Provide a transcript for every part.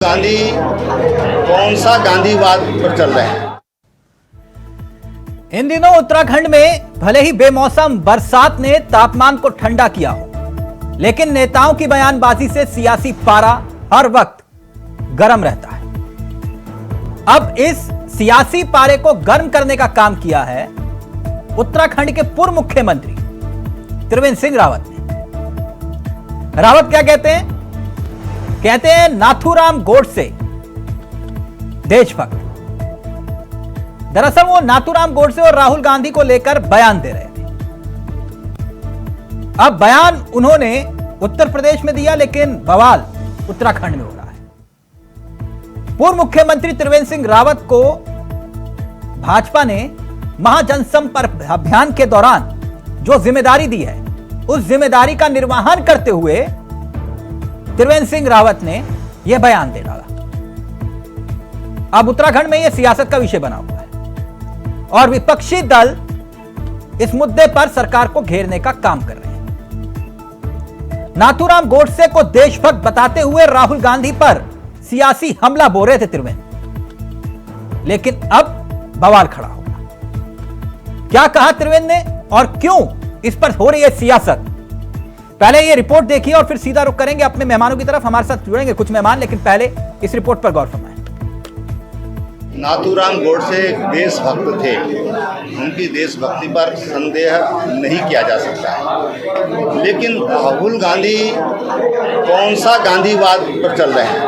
गांधी कौन सा गांधीवाद पर चल रहे हैं। इन दिनों उत्तराखंड में भले ही बेमौसम बरसात ने तापमान को ठंडा किया हो, लेकिन नेताओं की बयानबाजी से सियासी पारा हर वक्त गर्म रहता है। अब इस सियासी पारे को गर्म करने का काम किया है उत्तराखंड के पूर्व मुख्यमंत्री त्रिवेंद्र सिंह रावत ने। रावत क्या कहते हैं? कहते हैं नाथूराम गोडसे देशभक्त। दरअसल वो नाथूराम गोडसे और राहुल गांधी को लेकर बयान दे रहे थे। अब बयान उन्होंने उत्तर प्रदेश में दिया, लेकिन बवाल उत्तराखंड में हो रहा है। पूर्व मुख्यमंत्री त्रिवेंद्र सिंह रावत को भाजपा ने महाजनसंपर्क अभियान के दौरान जो जिम्मेदारी दी है, उस जिम्मेदारी का निर्वहन करते हुए त्रिवेंद्र सिंह रावत ने यह बयान दे डाला। अब उत्तराखंड में यह सियासत का विषय बना हुआ है और विपक्षी दल इस मुद्दे पर सरकार को घेरने का काम कर रहे हैं। नाथूराम गोडसे को देशभक्त बताते हुए राहुल गांधी पर सियासी हमला बोल रहे थे त्रिवेंद्र, लेकिन अब बवाल खड़ा होगा। क्या कहा त्रिवेंद्र ने और क्यों इस पर हो रही है सियासत? पहले ये रिपोर्ट देखिए और फिर सीधा रुख करेंगे अपने मेहमानों की तरफ। हमारे साथ जुड़ेंगे कुछ मेहमान, लेकिन पहले इस रिपोर्ट पर गौर फरमाएं। नाथूराम गोडसे एक देशभक्त थे, उनकी देशभक्ति पर संदेह नहीं किया जा सकता है, लेकिन राहुल गांधी कौन सा गांधीवाद पर चल रहे हैं।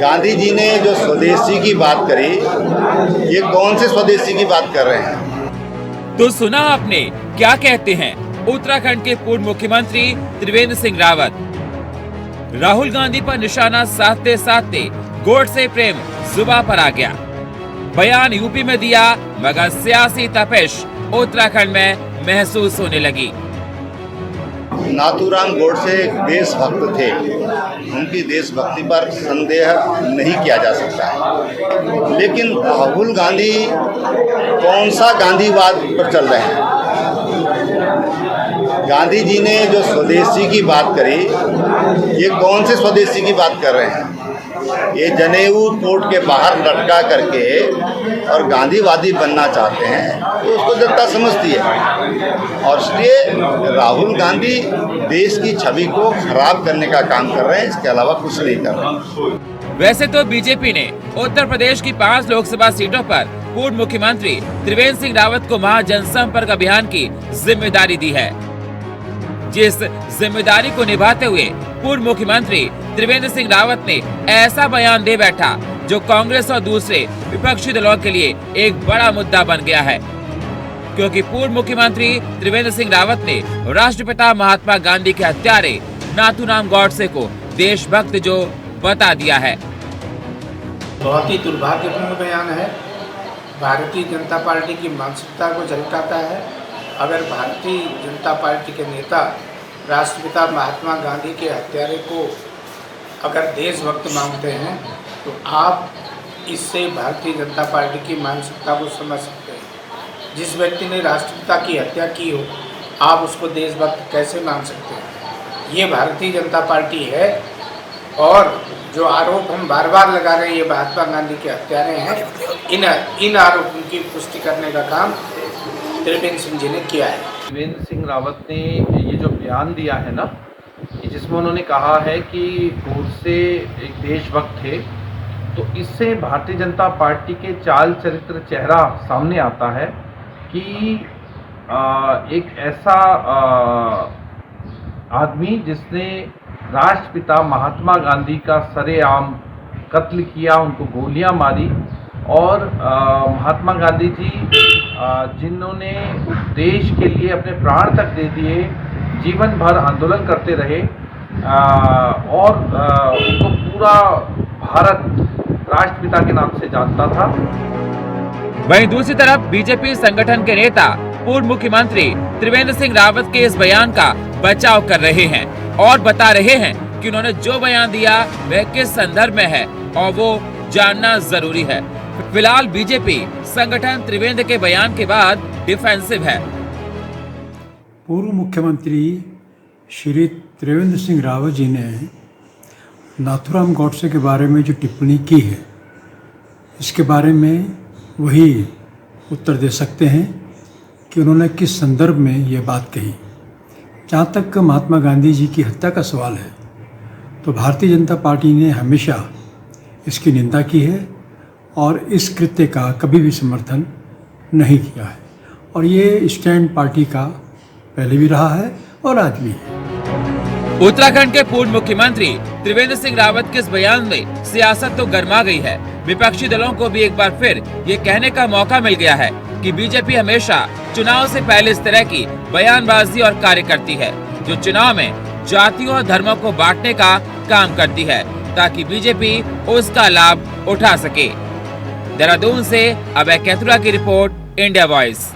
गांधी जी ने जो स्वदेशी की बात करी, ये कौन से स्वदेशी की बात कर रहे हैं? तो सुना आपने क्या कहते हैं उत्तराखंड के पूर्व मुख्यमंत्री त्रिवेंद्र सिंह रावत। राहुल गांधी पर निशाना साधते साधते गोडसे प्रेम जुबां पर आ गया। बयान यूपी में दिया, मगर सियासी तपिश उत्तराखंड में महसूस होने लगी। नाथूराम गोडसे एक देशभक्त थे, उनकी देशभक्ति पर संदेह नहीं किया जा सकता है, लेकिन राहुल गांधी कौन सा गांधीवाद पर चल रहे हैं। गांधी जी ने जो स्वदेशी की बात करी, ये कौन से स्वदेशी की बात कर रहे हैं? ये जनेऊ कोर्ट के बाहर लटका करके और गांधीवादी बनना चाहते हैं, तो उसको जनता समझती है। और इसलिए राहुल गांधी देश की छवि को खराब करने का काम कर रहे हैं, इसके अलावा कुछ नहीं कर रहे। वैसे तो बीजेपी ने उत्तर प्रदेश की 5 लोकसभा सीटों पर पूर्व मुख्यमंत्री त्रिवेंद्र सिंह रावत को महाजनसंपर्क अभियान की जिम्मेदारी दी है। जिस जिम्मेदारी को निभाते हुए पूर्व मुख्यमंत्री त्रिवेंद्र सिंह रावत ने ऐसा बयान दे बैठा जो कांग्रेस और दूसरे विपक्षी दलों के लिए एक बड़ा मुद्दा बन गया है, क्योंकि पूर्व मुख्यमंत्री त्रिवेंद्र सिंह रावत ने राष्ट्रपिता महात्मा गांधी के हत्यारे नाथूराम गोडसे को देशभक्त जो बता दिया है। बहुत ही दुर्भाग्यपूर्ण बयान है। भारतीय जनता पार्टी की मानसिकता को झलकाता है। अगर भारतीय जनता पार्टी के नेता राष्ट्रपिता महात्मा गांधी के हत्यारे को अगर देशभक्त मानते हैं, तो आप इससे भारतीय जनता पार्टी की मानसिकता को समझ सकते हैं। जिस व्यक्ति ने राष्ट्रपिता की हत्या की हो, आप उसको देशभक्त कैसे मान सकते हैं? ये भारतीय जनता पार्टी है। और जो आरोप हम बार बार लगा रहे हैं ये महात्मा गांधी के हत्यारे हैं, इन आरोपों की पुष्टि करने का काम त्रिवेंद्र सिंह जी ने किया है। त्रिवेंद्र सिंह रावत ने ये जो बयान दिया है ना, जिसमें उन्होंने कहा है कि गोडसे एक देशभक्त थे, तो इससे भारतीय जनता पार्टी के चाल चरित्र चेहरा सामने आता है कि एक ऐसा आदमी जिसने राष्ट्रपिता महात्मा गांधी का सरेआम कत्ल किया, उनको गोलियां मारी, और महात्मा गांधी जी जिन्होंने उस देश के लिए अपने प्राण तक दे दिए, जीवन भर आंदोलन करते रहे, और उनको पूरा भारत राष्ट्रपिता के नाम से जानता था। वहीं दूसरी तरफ बीजेपी संगठन के नेता पूर्व मुख्यमंत्री त्रिवेंद्र सिंह रावत के इस बयान का बचाव कर रहे हैं और बता रहे हैं कि उन्होंने जो बयान दिया वह किस संदर्भ में है और वो जानना जरूरी है। फिलहाल बीजेपी संगठन त्रिवेंद्र के बयान के बाद डिफेंसिव है। पूर्व मुख्यमंत्री श्री त्रिवेंद्र सिंह रावत जी ने नाथूराम गॉडसे के बारे में जो टिप्पणी की है, इसके बारे में वही उत्तर दे सकते हैं कि उन्होंने किस संदर्भ में ये बात कही। जहाँ तक महात्मा गांधी जी की हत्या का सवाल है, तो भारतीय जनता पार्टी ने हमेशा इसकी निंदा की है और इस कृत्य का कभी भी समर्थन नहीं किया है, और ये स्टैंड पार्टी का पहले भी रहा है और आज भी है। उत्तराखंड के पूर्व मुख्यमंत्री त्रिवेंद्र सिंह रावत के इस बयान में सियासत तो गर्मा गई है। विपक्षी दलों को भी एक बार फिर ये कहने का मौका मिल गया है कि बीजेपी हमेशा चुनाव से पहले इस तरह की बयानबाजी और कार्य करती है, जो चुनाव में जातियों और धर्मों को बांटने का काम करती है, ताकि बीजेपी उसका लाभ उठा सके। देहरादून से अभय कैथुरा की रिपोर्ट, इंडिया वॉइस।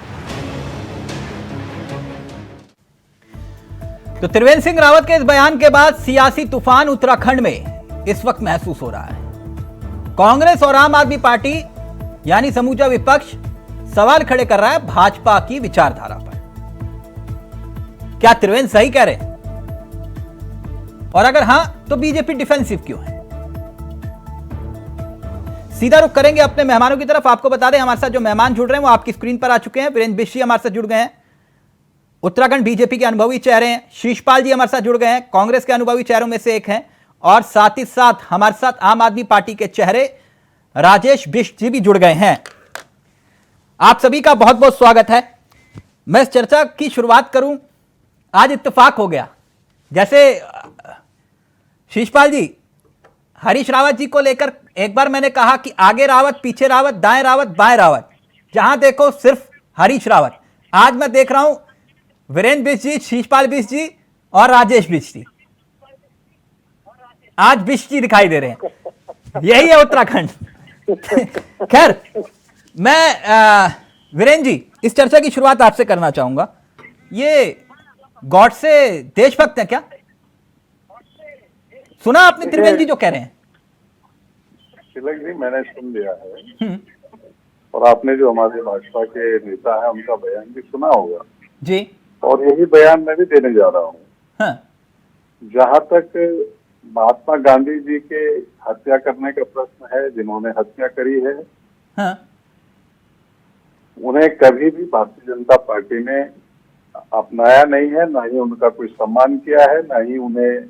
तो त्रिवेंद्र सिंह रावत के इस बयान के बाद सियासी तूफान उत्तराखंड में इस वक्त महसूस हो रहा है। कांग्रेस और आम आदमी पार्टी यानी समूचा विपक्ष सवाल खड़े कर रहा है भाजपा की विचारधारा पर। क्या त्रिवेंद्र सही कह रहे हैं? और अगर हां तो बीजेपी डिफेंसिव क्यों है? सीधा रुख करेंगे अपने मेहमानों की तरफ। आपको बता दें, हमारे साथ जो मेहमान जुड़ रहे हैं वो आपकी स्क्रीन पर आ चुके हैं। वीरेंद्र बिष्ट जी हमारे साथ जुड़ गए हैं, उत्तराखंड बीजेपी के अनुभवी चेहरे हैं। शीशपाल जी हमारे साथ जुड़ गए हैं, कांग्रेस के अनुभवी चेहरों में से एक हैं। और साथ ही साथ हमारे साथ आम आदमी पार्टी के चेहरे राजेश बिष्ट जी भी जुड़ गए हैं। आप सभी का बहुत बहुत स्वागत है। मैं इस चर्चा की शुरुआत करूं, आज इत्तेफाक हो गया। जैसे शीशपाल जी, हरीश रावत जी को लेकर एक बार मैंने कहा कि आगे रावत, पीछे रावत, दाएं रावत, बाएं रावत, जहां देखो सिर्फ हरीश रावत। आज मैं देख रहा हूं वीरेंद्र बिष्ट जी, शीशपाल बिष्ट जी और राजेश बिष्ट जी। आज बिष्ट जी दिखाई दे रहे हैं। यही है उत्तराखंड। खैर, मैं वीरेंद्र जी, इस चर्चा की शुरुआत आपसे करना चाहूंगा। ये गॉडसे देशभक्त है क्या? सुना आपने त्रिवेंद्र जी जो कह रहे हैं? तिलक जी, मैंने सुन लिया है और आपने जो हमारे भाजपा के नेता है उनका बयान भी सुना होगा जी, और यही बयान मैं भी देने जा रहा हूँ। हाँ। जहाँ तक महात्मा गांधी जी के हत्या करने का प्रश्न है, जिन्होंने हत्या करी है, हाँ। उन्हें कभी भी भारतीय जनता पार्टी ने अपनाया नहीं है, ना ही उनका कोई सम्मान किया है, ना ही उन्हें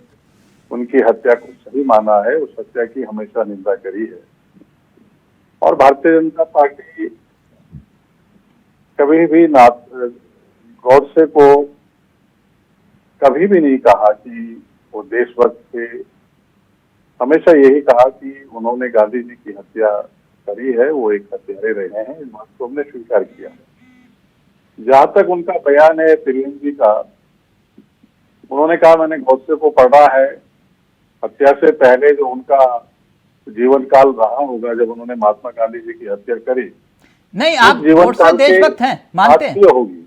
उनकी हत्या को सही माना है। उस हत्या की हमेशा निंदा करी है। और भारतीय जनता पार्टी कभी भी गॉडसे को कभी भी नहीं कहा कि वो देशभक्त थे। हमेशा यही कहा कि उन्होंने गांधी जी की हत्या करी है, वो एक हत्यारे रहे हैं। इस बात को हमने स्वीकार किया। जहां तक उनका बयान है त्रिवेंद्र जी का, उन्होंने कहा मैंने गॉडसे को पढ़ा है। हत्या से पहले जो उनका जीवन काल रहा होगा, जब उन्होंने महात्मा गांधी जी की हत्या करी, नहीं, आप गॉडसे देशभक्त हैं, मानते हैं? होगी।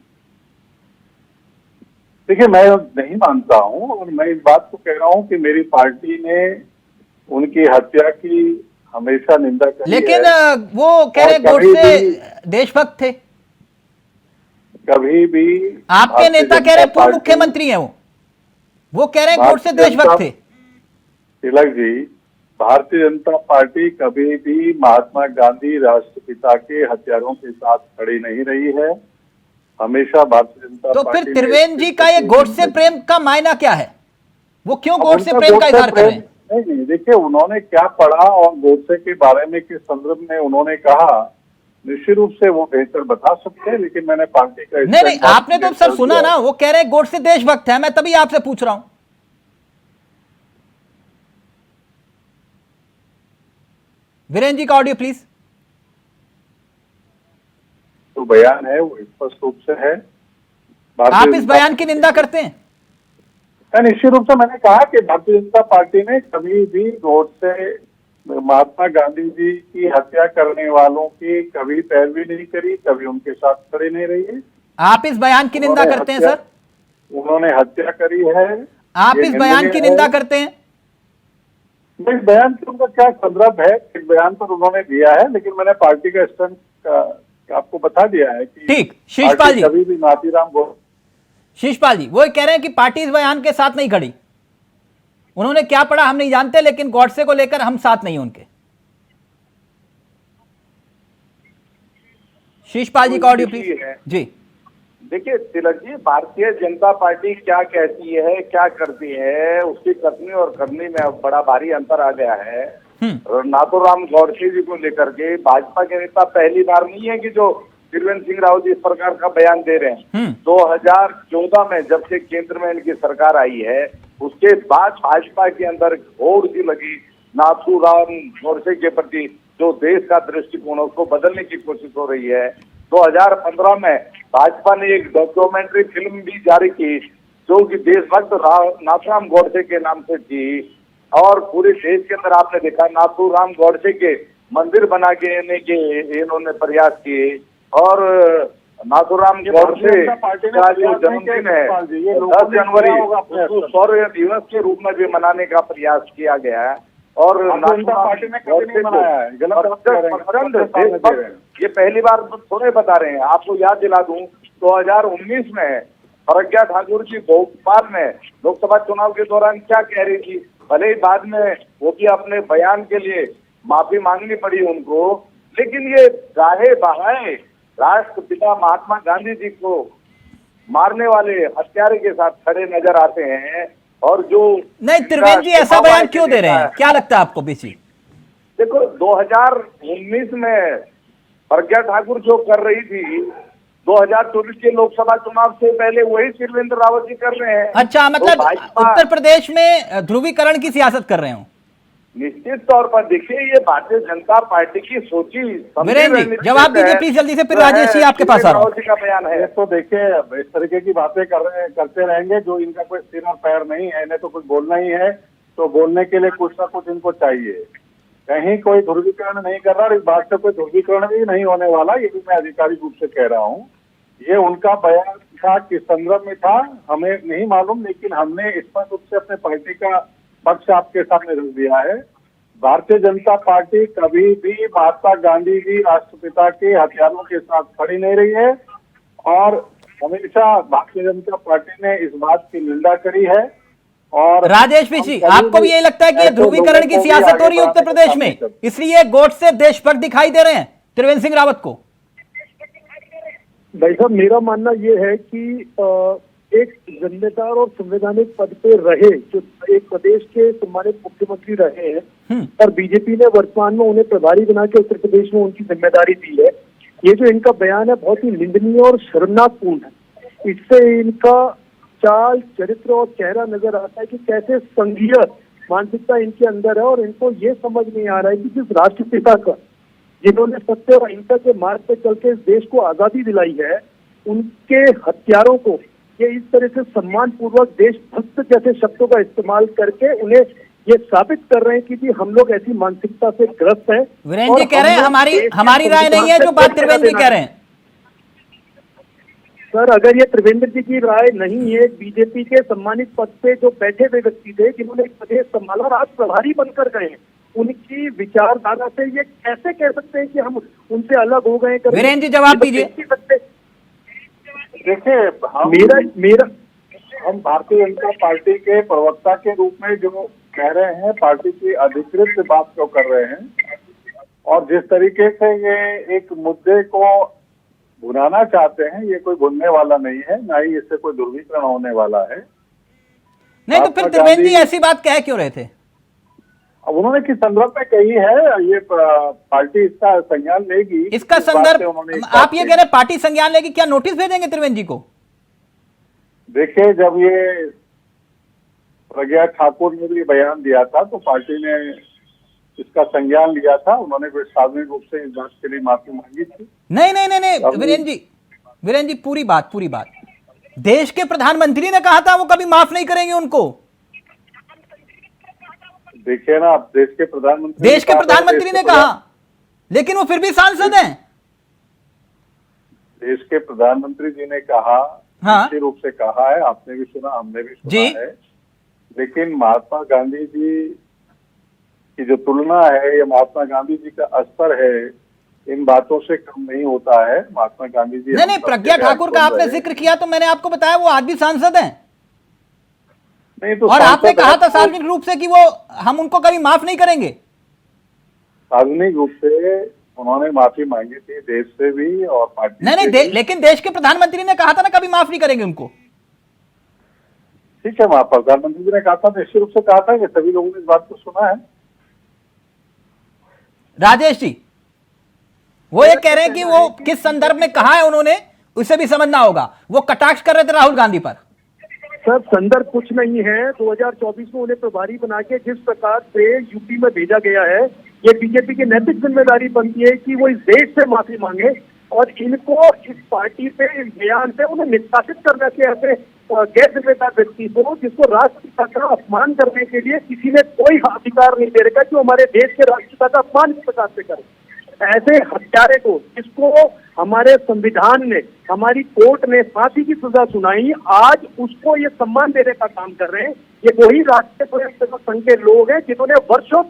देखिए, मैं नहीं मानता हूं और मैं इस बात को कह रहा हूं कि मेरी पार्टी ने उनकी हत्या की हमेशा निंदा करी है। लेकिन वो कह रहे गॉडसे देशभक्त थे। कभी भी आपके नेता कह रहे पूर्व मुख्यमंत्री हैं वो कह रहे हैं गॉडसे देशभक्त थे। तिलक जी, भारतीय जनता पार्टी कभी भी महात्मा गांधी राष्ट्रपिता के हत्यारों के साथ खड़ी नहीं रही है। हमेशा भारतीय जनता तो पार्टी फिर त्रिवेंद्र जी का ये गॉडसे प्रेम का मायना क्या है? वो क्यों गॉडसे प्रेम का इजहार कर रहे हैं? नहीं, देखिए, उन्होंने क्या पढ़ा और गॉडसे के बारे में किस संदर्भ में उन्होंने कहा, निश्चित रूप से वो बेहतर बता सकते हैं। लेकिन मैंने पार्टी का नहीं, आपने तो सर सुना ना, वो कह रहे हैं गॉडसे देशभक्त है। मैं तभी आपसे पूछ रहा हूं। वीरेंद्र जी का ऑडियो प्लीज। तो बयान है वो स्पष्ट रूप से है। आप इस बयान की निंदा करते हैं? निश्चित रूप से मैंने कहा कि भारतीय जनता पार्टी ने कभी भी गॉडसे, महात्मा गांधी जी की हत्या करने वालों की कभी पैरवी नहीं करी, कभी उनके साथ खड़े नहीं रही है। आप इस बयान की निंदा करते हैं सर? उन्होंने हत्या करी है। आप इस बयान की निंदा करते हैं? इस बयान से उनका क्या संदर्भ है, इस बयान पर उन्होंने दिया है, लेकिन मैंने पार्टी का स्टैंड आपको बता दिया है कि ठीक। शीशपाल जी, कभी भी नाथीराम शीशपाल जी वो कह रहे हैं कि पार्टी इस बयान के साथ नहीं खड़ी। उन्होंने क्या पढ़ा हम नहीं जानते, लेकिन गॉडसे को लेकर हम साथ नहीं उनके। शीशपाल जी का ऑडियो प्लीज। जी देखिए तिलक जी, भारतीय जनता पार्टी क्या कहती है, क्या करती है, उसकी कथनी और करनी में अब बड़ा भारी अंतर आ गया है। नाथूराम गौडसे जी को लेकर के भाजपा के नेता पहली बार नहीं है कि जो त्रिवेंद्र सिंह रावत जी इस प्रकार का बयान दे रहे हैं। 2014 में जब से केंद्र में इनकी सरकार आई है, उसके बाद भाजपा के अंदर घोर सी लगी नाथूराम गौडसे के प्रति जो देश का दृष्टिकोण है उसको बदलने की कोशिश हो रही है। 2015 में भाजपा ने एक डॉक्यूमेंट्री फिल्म भी जारी की जो कि देशभक्त नाथूराम गौडसे के नाम से थी, और पूरे देश के अंदर आपने देखा नाथूराम गौडसे के मंदिर बना के इन्होंने प्रयास किए। और नाथूराम गौडसे का जो जन्मदिन है 10 जनवरी उसको शौर्य दिवस के रूप में भी मनाने का प्रयास किया गया है। और पार्टी ने कभी नहीं मनाया है, ये पहली बार थोड़े बता रहे हैं। आपको याद दिला दूं 2019 में प्रज्ञा ठाकुर जी भोपाल में लोकसभा चुनाव के दौरान क्या कह रही थी, भले ही बाद में वो भी अपने बयान के लिए माफी मांगनी पड़ी उनको, लेकिन ये गाहे बहाए राष्ट्रपिता महात्मा गांधी जी को मारने वाले हत्यारे के साथ खड़े नजर आते हैं। और जो नहीं, त्रिवेंद्र जी ऐसा बयान क्यों दे रहे हैं, क्या लगता है आपको बीसी? देखो 2019 में प्रज्ञा ठाकुर जो कर रही थी 2024 के लोकसभा चुनाव से पहले वही त्रिवेंद्र रावत जी कर रहे हैं। अच्छा, मतलब उत्तर प्रदेश में ध्रुवीकरण की सियासत कर रहे हो? निश्चित तौर पर देखिए, ये भारतीय जनता पार्टी की सोची। वीरेंद्र जी जवाब दीजिए प्लीज जल्दी से, फिर राजेश जी आपके पास आ रहा हूं। का बयान है तो देखिए इस तरीके की बातें करते रहेंगे जो इनका कोई सिर और पैर नहीं है, इन्हें तो कुछ बोलना ही है, तो बोलने के लिए कुछ ना कुछ इनको चाहिए। कहीं कोई ध्रुवीकरण नहीं कर रहा और इस बात से कोई ध्रुवीकरण भी नहीं होने वाला, ये भी मैं आधिकारिक रूप से कह रहा हूँ। ये उनका बयान था, किस संदर्भ में था हमें नहीं मालूम, लेकिन हमने स्पष्ट रूप से अपने पार्टी का पक्ष आपके सामने रख दिया है। भारतीय जनता पार्टी कभी भी महात्मा गांधी जी राष्ट्रपिता के हथियारों के साथ खड़ी नहीं रही है, और हमेशा भारतीय जनता पार्टी ने इस बात की निंदा करी है। और राजेश जी, आपको भी यही लगता है कि ध्रुवीकरण की सियासत हो रही है उत्तर प्रदेश में, इसलिए गॉडसे देशभक्त दिखाई दे रहे हैं त्रिवेंद्र सिंह रावत को? भाई साहब, मेरा मानना ये है कि एक जिम्मेदार और संवैधानिक पद पे रहे जो एक प्रदेश के सम्मानित मुख्यमंत्री रहे हैं, और बीजेपी ने वर्तमान में उन्हें प्रभारी बना के उत्तर प्रदेश में उनकी जिम्मेदारी दी है। ये जो इनका बयान है बहुत ही निंदनीय और शर्मनाकपूर्ण है। इससे इनका चाल चरित्र और चेहरा नजर आता है कि कैसे संघीय मानसिकता इनके अंदर है, और इनको ये समझ नहीं आ रहा है कि जिस राष्ट्रपिता का जिन्होंने सत्य और अहिंसा के मार्ग पे चल के इस देश को आजादी दिलाई है, उनके हत्यारों को ये इस तरह से सम्मान पूर्वक देशभक्त जैसे शब्दों का इस्तेमाल करके उन्हें ये साबित कर रहे हैं कि हम लोग ऐसी मानसिकता से ग्रस्त हैं। वीरेंद्र जी कह रहे हैं हमारी राय नहीं है, जो बात त्रिवेंद्र जी कह रहे हैं। सर, अगर ये त्रिवेंद्र जी की राय नहीं है, बीजेपी के सम्मानित पद पे जो बैठे हुए व्यक्ति थे जिन्होंने प्रदेश संभाला और आज प्रभारी बनकर गए हैं, उनकी विचारधारा से ये कैसे कह सकते हैं कि हम उनसे अलग हो गए? वीरेंद्र जी जवाब दीजिए। देखिए हम भारतीय जनता पार्टी के प्रवक्ता के रूप में जो कह रहे हैं, पार्टी की अधिकृत बात जो कर रहे हैं, और जिस तरीके से ये एक मुद्दे को भुनाना चाहते हैं, ये कोई भुनने वाला नहीं है, ना ही इससे कोई ध्रुवीकरण होने वाला है। नहीं तो फिर त्रिवेंद्र जी ऐसी बात कह क्यों रहे थे? अब उन्होंने किस संदर्भ में कही है, ये पार्टी इसका संज्ञान लेगी। इसका संदर्भ आप ये कह रहे पार्टी संज्ञान लेगी, क्या नोटिस भेजेंगे त्रिवेंद्र जी को? देखिए, जब ये प्रज्ञा ठाकुर ने भी बयान दिया था तो पार्टी ने इसका संज्ञान लिया था, उन्होंने भी सार्वजनिक रूप से इस बात के लिए माफी मांगी थी। नहीं वीरेंद्र जी पूरी बात देश के प्रधानमंत्री ने कहा था वो कभी माफ नहीं करेंगे उनको। देखिए ना, आप देश के प्रधानमंत्री ने कहा, लेकिन वो फिर भी सांसद हैं। देश के प्रधानमंत्री जी ने कहा, निश्चित रूप से कहा है, आपने भी सुना, हमने भी सुना है, लेकिन महात्मा गांधी जी की जो तुलना है, ये महात्मा गांधी जी का स्तर है, इन बातों से कम नहीं होता है। महात्मा गांधी जी नहीं, प्रज्ञा ठाकुर का आपने जिक्र किया तो मैंने आपको बताया वो आज भी सांसद हैं। नहीं तो और आपने सांसद कहा है था तो सार्वजनिक रूप से कि वो हम उनको कभी माफ नहीं करेंगे। सार्वजनिक रूप से उन्होंने माफी मांगी थी, देश से भी और पार्टी नहीं से नहीं, भी। लेकिन देश के प्रधानमंत्री ने कहा था ना कभी माफ नहीं करेंगे उनको। ठीक है, वहां प्रधानमंत्री जी ने कहा था, निश्चित रूप से कहा था कि सभी लोगों ने इस बात को सुना है। राजेश जी, वो ये कह रहे हैं कि वो किस संदर्भ में कहा है उन्होंने, उसे भी समझना होगा। वो कटाक्ष कर रहे थे राहुल गांधी पर। सर संदर्भ कुछ नहीं है। 2024 में उन्हें प्रभारी बना के जिस प्रकार से यूपी में भेजा गया है, ये बीजेपी की नैतिक जिम्मेदारी बनती है कि वो इस देश से माफी मांगे और इनको इस पार्टी पे, इस बयान से उन्हें निष्कासित करना चाहिए ऐसे गैर जिम्मेदार व्यक्ति को, जिसको राष्ट्रपिता का अपमान करने के लिए किसी ने कोई अधिकार नहीं दे रखा कि वो हमारे देश के राष्ट्रपिता का अपमान इस प्रकार से करे। ऐसे हत्यारे को, जिसको हमारे संविधान ने, हमारी कोर्ट ने फांसी की सजा सुनाई, आज उसको ये सम्मान देने का काम कर रहे हैं। ये वही राष्ट्रीय स्वयंसेवक संघ के लोग हैं जिन्होंने वर्षों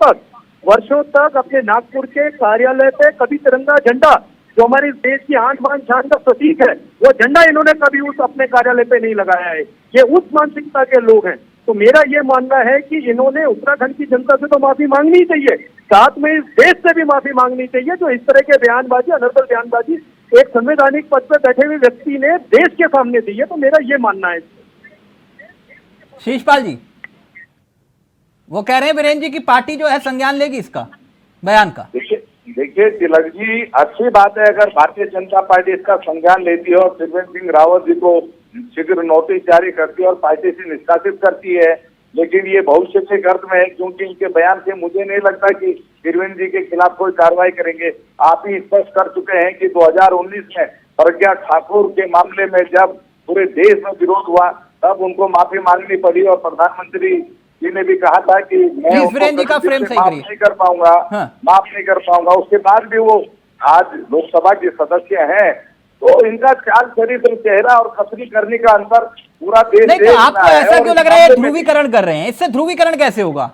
तक अपने नागपुर के कार्यालय पे कभी तिरंगा झंडा, जो हमारे देश की आन बान शान का प्रतीक है, वो झंडा इन्होंने कभी उस अपने कार्यालय पे नहीं लगाया है। ये उस मानसिकता के लोग हैं। तो मेरा ये मानना है कि इन्होंने उत्तराखंड की जनता से तो माफी मांगनी चाहिए, साथ में इस देश से भी माफी मांगनी चाहिए जो इस तरह के बयानबाजी, अनर्गल बयानबाजी एक संवैधानिक पद पर बैठे हुए व्यक्ति ने देश के सामने दी है। तो मेरा ये मानना है। शीशपाल जी, वो कह रहे हैं वीरेंद्र जी की पार्टी जो है संज्ञान लेगी इसका बयान का। देखिए तिलक जी, अच्छी बात है अगर भारतीय जनता पार्टी इसका संज्ञान लेती है और त्रिवेंद्र सिंह रावत जी को शीघ्र नोटिस जारी करती है और पार्टी से निष्कासित करती है। लेकिन ये भविष्य के गर्त में है, क्योंकि इनके बयान से मुझे नहीं लगता कि त्रिवेंद्र जी के खिलाफ कोई कार्रवाई करेंगे। आप ही स्पष्ट कर चुके हैं कि 2019 में प्रज्ञा ठाकुर के मामले में जब पूरे देश में विरोध हुआ तब उनको माफी मांगनी पड़ी और प्रधानमंत्री जी ने भी कहा था कि मैं माफ नहीं कर पाऊंगा, माफ नहीं कर पाऊंगा। उसके बाद भी वो आज लोकसभा के सदस्य हैं। तो इनका चाल चरित्र, चेहरा और खतरी करने का अंतर पूरा देश नहीं। तो आपको ऐसा क्यों लग रहा है ध्रुवीकरण कर रहे हैं? इससे ध्रुवीकरण कैसे होगा?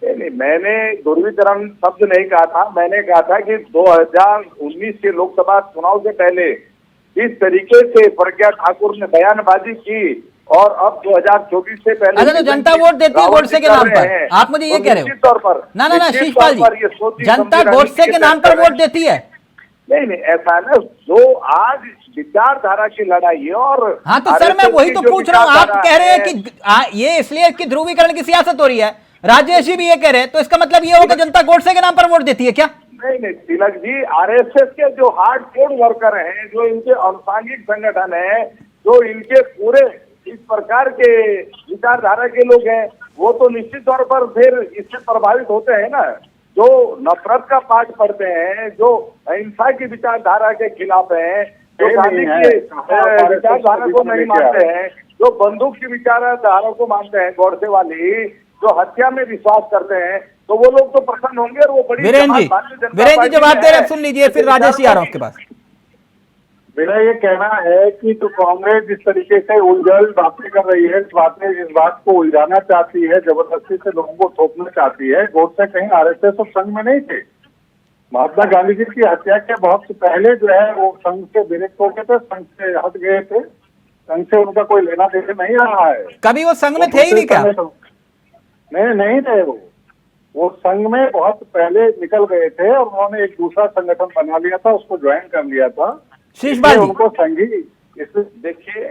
नहीं, मैंने ध्रुवीकरण शब्द नहीं कहा था। मैंने कहा था कि 2019 के लोकसभा चुनाव से पहले इस तरीके से प्रज्ञा ठाकुर ने बयानबाजी की और अब 2024 से पहले अच्छा, तो जनता वोट देती है गोडसे के नाम पर, आप मुझे ये कह रहे हो? निश्चित तौर पर ना शीशपाल जी, जनता गोडसे के नाम पर वोट देती है? नहीं, ऐसा है ना, जो आज विचारधारा की लड़ाई है। और हाँ, तो सर मैं वही तो पूछ रहा हूँ। आप कह रहे हैं कि ये इसलिए कि ध्रुवीकरण की सियासत हो रही है, राजेश जी भी ये कह रहे हैं, तो इसका मतलब ये होगा जनता गोडसे के नाम पर वोट देती है क्या? नहीं तिलक जी, आरएसएस के जो हार्डकोर वर्कर हैं, जो इनके अनुसांगिक संगठन है, जो इनके पूरे इस प्रकार के विचारधारा के लोग हैं, वो तो निश्चित तौर पर फिर इससे प्रभावित होते हैं ना। जो नफरत का पाठ पढ़ते हैं, जो अहिंसा की विचारधारा के खिलाफ हैं, जो गांधी की विचारधारा को नहीं मानते हैं, जो बंदूक की विचारधारा को मानते हैं, गोडसे वाली, जो हत्या में विश्वास करते हैं, तो वो लोग तो प्रसन्न होंगे। और वो बड़ी वीरेंद्र जी जवाब दे रहे हैं, सुन लीजिए, फिर राजेश जी आ रहा हूं आपके पास। मेरा ये कहना है कि तो कांग्रेस जिस तरीके से उलझल बातें कर रही है, इस बात को उलझाना चाहती है, जबरदस्ती से लोगों को थोपना चाहती है। गोडसे कहीं आरएसएस और संघ में नहीं थे। महात्मा गांधी जी की हत्या के बहुत पहले जो है वो संघ से विरक्त हो गए थे, संघ से हट गए थे। संघ से उनका कोई लेना देना नहीं रहा है। कभी वो संघ में थे ही नहीं क्या? नहीं थे। वो संघ में बहुत पहले निकल गए थे और उन्होंने एक दूसरा संगठन बना लिया था, उसको ज्वाइन कर लिया था। उनको संघी देखिए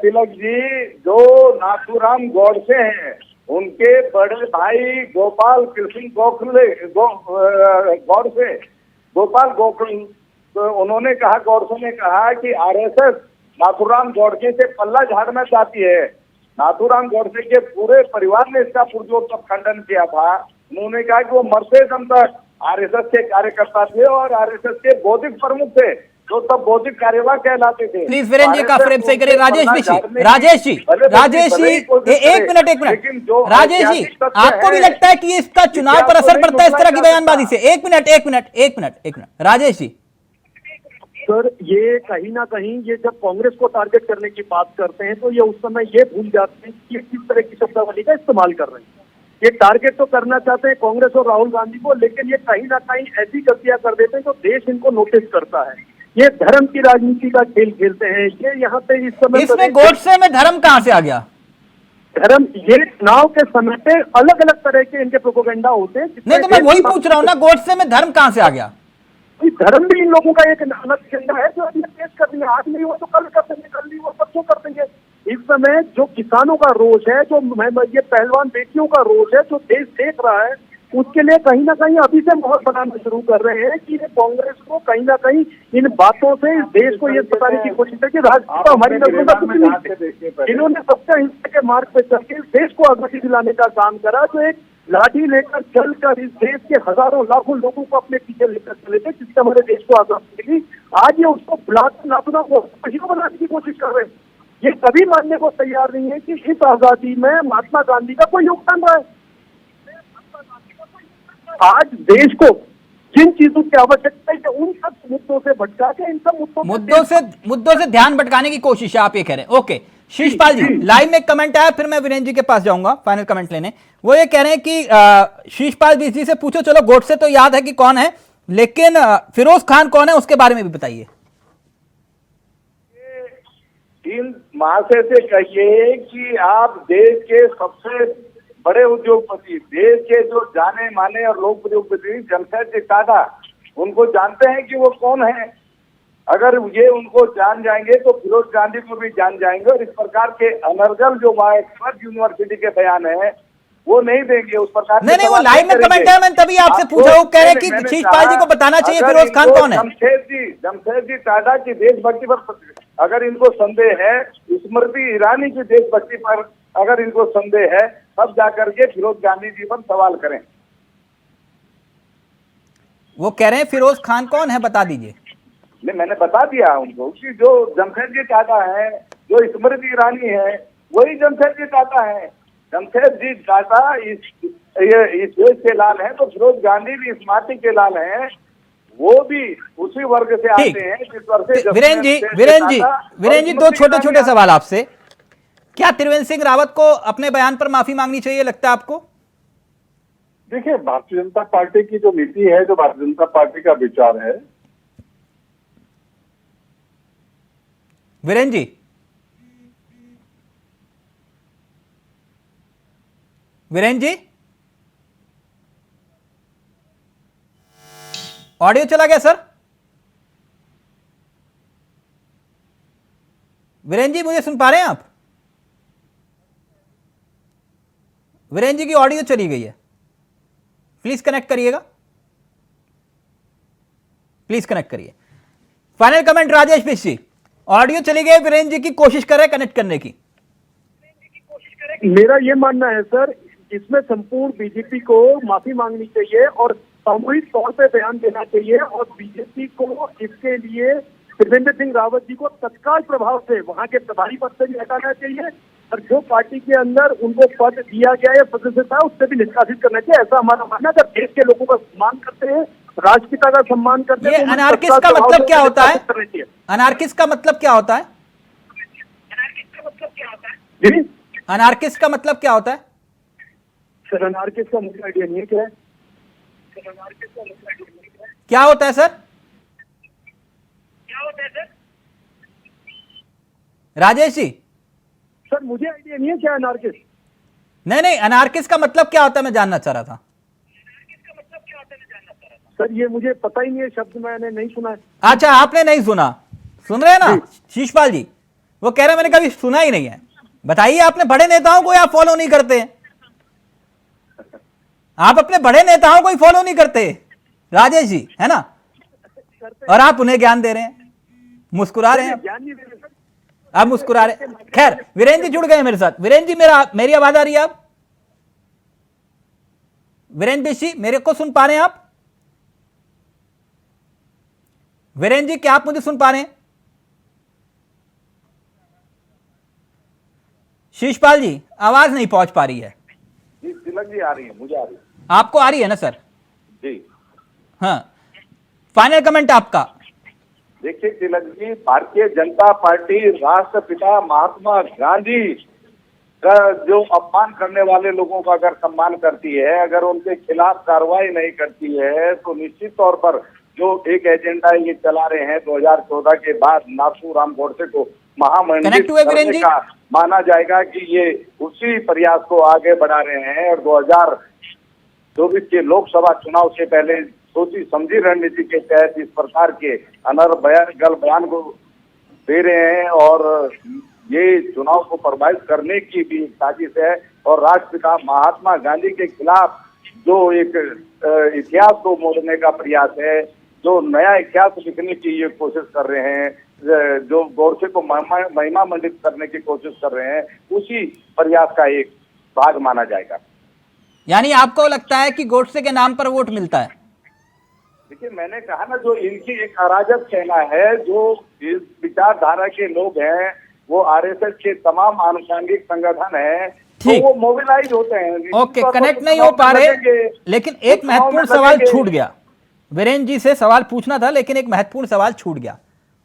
तिलक जी, जो नाथूराम गोडसे हैं, उनके बड़े भाई गोपाल कृष्ण गोखले, तो उन्होंने कहा, गोडसे ने कहा कि आरएसएस नाथूराम गोडसे से पल्ला झाड़ना चाहती है। नाथूराम गोडसे के पूरे परिवार ने इसका पुरजोर तक खंडन किया था। उन्होंने कहा कि वो मरते दम तक आरएसएस के कार्यकर्ता थे और आरएसएस के बौद्धिक प्रमुख थे, जो तब बौद्धिक कार्यवाह कहलाते थे। प्लीज वीरेंद्र जी का फ्रेम सही करिए। राजेश जी, एक मिनट। राजेश जी, आपको भी लगता है कि इसका चुनाव पर असर पड़ता है इस तरह की बयानबाजी से? एक मिनट। राजेश जी, सर ये कहीं ना कहीं ये जब कांग्रेस को टारगेट करने की बात करते हैं तो ये उस समय ये भूल जाते हैं कि किस तरह की शब्दावली का इस्तेमाल कर रहे हैं। ये टारगेट तो करना चाहते हैं कांग्रेस और राहुल गांधी को, लेकिन ये कहीं ना कहीं ऐसी गलतियां कर देते हैं जो देश इनको नोटिस करता है। ये धर्म की राजनीति का खेल खेलते हैं। ये यहाँ पे इस समय इसमें गोडसे में धर्म कहाँ से आ गया? धर्म, ये चुनाव के समय पे अलग अलग तरह के इनके प्रोपेगेंडा होते हैं। नहीं तो मैं वही पूछ रहा हूँ ना, गोडसे में धर्म कहाँ से आ गया? धर्म भी इन लोगों का एक अलग एजेंडा है जो अभी पेश कर देंगे। आज नहीं हो तो कल कर देंगे, कल नहीं हो परसों कर देंगे। इस समय जो किसानों का रोष है, जो ये पहलवान बेटियों का रोष है, जो देश देख रहा है, उसके लिए कहीं ना कहीं अभी से माहौल बनाना शुरू कर रहे हैं कि कांग्रेस को कहीं ना कहीं इन बातों से इस देश को ये बताने की कोशिश है कि राजनीति तो हमारी नजरों का कुछ नहीं। इन्होंने सबसे हिंसा के मार्ग पे चल के इस देश को आजादी दिलाने का काम करा, जो एक लाठी लेकर चलकर इस देश के हजारों लाखों लोगों को अपने पीछे लेकर चले थे, जिससे हमारे देश को आजादी मिली। आज ये उसको बुलाकर नाथुना को हीरो बनाने की कोशिश कर रहे हैं। ये कभी मानने को तैयार नहीं है कि इस आजादी में महात्मा गांधी का कोई योगदान रहा है। आज देश को जिन चीजों की आवश्यकता है उन सब मुद्दों से भटका के इन सब मुद्दों से ध्यान भटकाने की कोशिश है, आप ये कह रहे हैं। ओके, शीशपाल जी, लाइव में एक कमेंट आया, फिर मैं वीरेंद्र जी के पास जाऊंगा फाइनल कमेंट लेने। वो ये कह रहे हैं कि शीशपाल जी से पूछो, चलो गोडसे तो याद है कि कौन है, लेकिन फिरोज खान कौन है उसके बारे में भी बताइए। इन महाशय से कहिए कि आप देश के सबसे बड़े उद्योगपति, देश के जो जाने माने और लोक उद्योगपति जमशेदजी टाटा, उनको जानते हैं कि वो कौन है? अगर ये उनको जान जाएंगे तो फिरोज गांधी को भी जान जाएंगे। और इस प्रकार के अनर्गल जो ऑक्सफोर्ड यूनिवर्सिटी के बयान है वो नहीं देंगे। उस प्रकार नहीं, वो लाइव में कमेंट है, मैंने तभी आपसे पूछा। वो कह रहे हैं कि शीशपाल जी को बताना चाहिए फिरोज खान कौन है। जमशेदजी टाटा की देशभक्ति पर अगर इनको संदेह है, स्मृति ईरानी की देशभक्ति पर अगर इनको संदेह है, तब जाकर के फिरोज गांधी जी पर सवाल करें। वो कह रहे हैं फिरोज खान कौन है, बता दीजिए। नहीं, मैंने बता दिया उनको कि जो जमशेदजी टाटा है, जो स्मृति ईरानी है, वही जमशेदजी टाटा है। जमशेदजी टाटा इस देश के लाल हैं, तो फिरोज गांधी भी इस माटी के लाल हैं। वो भी उसी वर्ग से आते हैं जिस वर्ग से वीरेंद्र जी, दो छोटे छोटे सवाल आपसे। क्या त्रिवेंद्र सिंह रावत को अपने बयान पर माफी मांगनी चाहिए, लगता है आपको? देखिए, भारतीय जनता पार्टी की जो नीति है, जो भारतीय जनता पार्टी का विचार है। वीरेंद्र जी, ऑडियो चला गया सर? वीरेंद्र जी, मुझे सुन पा रहे हैं आप? वीरेंद्र जी की ऑडियो चली गई है, प्लीज कनेक्ट करिएगा, प्लीज कनेक्ट करिए। फाइनल कमेंट राजेश मिश्री, ऑडियो चली गई, वीरेंद्र जी की कोशिश कर रहे हैं कनेक्ट करने की। मेरा ये मानना है सर, इसमें संपूर्ण बीजेपी को माफी मांगनी चाहिए और सामूहिक तौर पे बयान देना चाहिए, और बीजेपी को इसके लिए त्रिवेंद्र सिंह रावत जी को तत्काल प्रभाव से वहां के प्रभारी पद से भी हटाना चाहिए, और जो पार्टी के अंदर उनको पद दिया गया है सदस्यता, उससे भी निष्कासित करना चाहिए। ऐसा हमारा मानना है। जब देश के लोगों का सम्मान करते हैं, राष्ट्रपिता का सम्मान करते हैं, ये अनार्किस्ट का मतलब क्या होता है? अनार्किस्ट का मतलब क्या होता है? जी, अनार्किस्ट का मतलब क्या होता है? सर, अनार्किस्ट का मुझे आइडिया नहीं है क्या है। क्या होता है सर? राजेश जी, सर मुझे आइडिया नहीं है क्या अनार्किस्ट। नहीं, अनार्किस्ट का मतलब क्या होता है मैं जानना चाह रहा था। सर ये मुझे पता ही नहीं है, शब्द मैंने नहीं सुना है। अच्छा, आपने नहीं सुना, सुन रहे हैं ना शीशपाल जी? वो कह रहे हैं मैंने कभी सुना ही नहीं है। बताइए, आपने बड़े नेताओं को आप फॉलो नहीं करते हैं? आप अपने बड़े नेताओं को ही फॉलो नहीं करते राजेश जी, है ना? और आप उन्हें ज्ञान दे रहे हैं, मुस्कुरा रहे हैं, आप मुस्कुरा रहे हैं। खैर, वीरेंद्र जी जुड़ गए मेरे साथ। वीरेंद्र जी, मेरी आवाज आ रही है? आप वीरेंद्र जी मेरे को सुन पा रहे हैं? आप वीरेंद्र जी, क्या आप मुझे सुन पा रहे हैं? शीशपाल जी, आवाज नहीं पहुंच पा रही है। तिलक जी, आ रही है, मुझे आ रही है। आपको आ रही है ना सर? जी हाँ, फाइनल कमेंट आपका। देखिए तिलक जी, भारतीय जनता पार्टी राष्ट्रपिता महात्मा गांधी का जो अपमान करने वाले लोगों का अगर सम्मान करती है, अगर उनके खिलाफ कार्रवाई नहीं करती है, तो निश्चित तौर पर जो एक एजेंडा ये चला रहे हैं 2014 के बाद नाथू राम गोडसे को महामंडित कनेक्ट हुए वीरेन करने जी? का माना जाएगा कि ये उसी प्रयास को आगे बढ़ा रहे हैं। और 2024 के लोकसभा चुनाव से पहले सोची समझी रणनीति के तहत इस प्रकार के गलत बयान को दे रहे हैं और ये चुनाव को प्रभावित करने की भी एक साजिश है। और राष्ट्रपिता महात्मा गांधी के खिलाफ जो एक इतिहास को मोड़ने का प्रयास है, जो नया इतिहास लिखने की ये कोशिश कर रहे हैं, जो गोडसे को महिमा मंडित करने की कोशिश कर रहे हैं, उसी प्रयास का एक भाग माना जाएगा। यानी आपको लगता है कि गोडसे के नाम पर वोट मिलता है? देखिए, मैंने कहा ना, जो इनकी एक अराजक सेना है, जो इस विचारधारा के लोग हैं, वो आरएसएस के तमाम आनुषंगिक संगठन है, तो वो मोबिलाइज होते हैं। ओके, कनेक्ट नहीं हो पा रहे, लेकिन एक महत्वपूर्ण सवाल छूट गया। वीरेन जी से सवाल पूछना था, लेकिन एक महत्वपूर्ण सवाल छूट गया।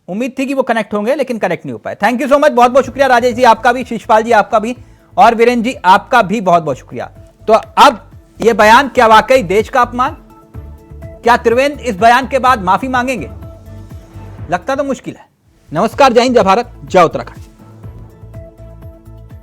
उम्मीद थी कि वो कनेक्ट होंगे, लेकिन कनेक्ट नहीं हो पाए। थैंक यू सो मच, बहुत बहुत शुक्रिया राजेश जी, आपका भी, शिशपाल जी आपका भी, और वीरेन जी आपका भी बहुत बहुत शुक्रिया। तो अब यह बयान क्या वाकई देश का अपमान? क्या त्रिवेंद्र इस बयान के बाद माफी मांगेंगे? लगता तो मुश्किल है। नमस्कार, जय हिंद, जय भारत, जय उत्तराखंड।